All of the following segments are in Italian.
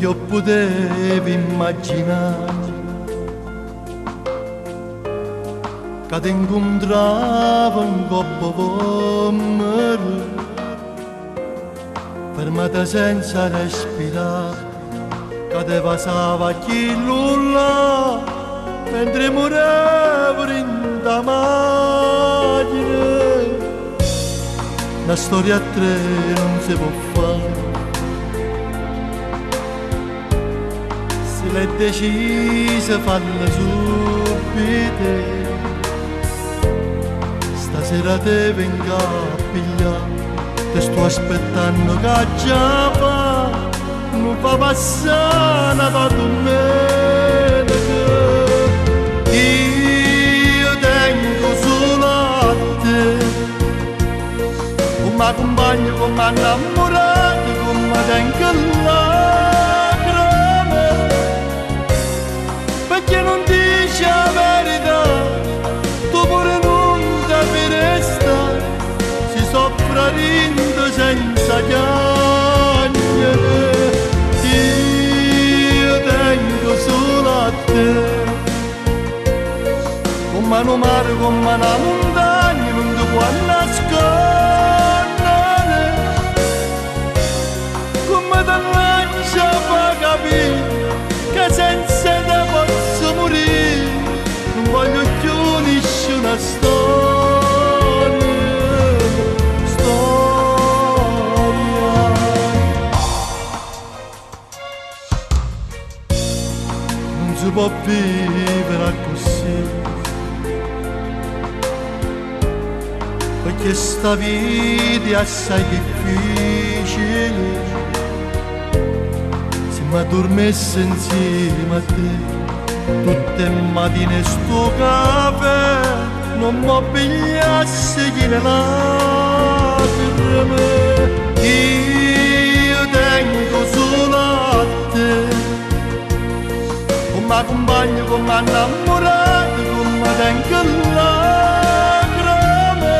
io potevo immaginare che ti incontravo un coppo vomero fermata senza respirare che ti passava chi nulla mentre morivo in da macchina. Una storia a tre non si può fare se l'è decisa farla subito. Stasera te venga a pigliare, ti sto aspettando che già fa, non fa passare una domenica. Io tengo solo a te, come compagno, come innamorato, come tengo lacrime, perché non dici la verità, tu pure non devi restare, si soffre rindo senza piangere. Io tengo solo a te, come un mare, come una montagna, non ti può nascondere, come ti lancia fa capire che senza te posso morire, non voglio più nessuna storia. Non si può vivere così, perché sta vita è assai difficile. Se mi addormessi insieme a te tutte le mattine sto caffè non mi pigliasse chi le lacrime. Io tengo solo a te, come compagno, come innamorato, come tengo lacrime,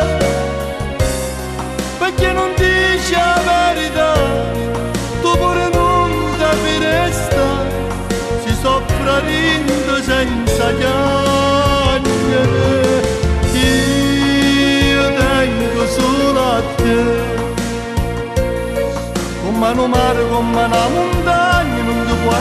perché non dici la verità, tu pure non devi restare, si soffre rindo senza piangere. Io tengo solo a te, come un mare, come una montagna, non ti può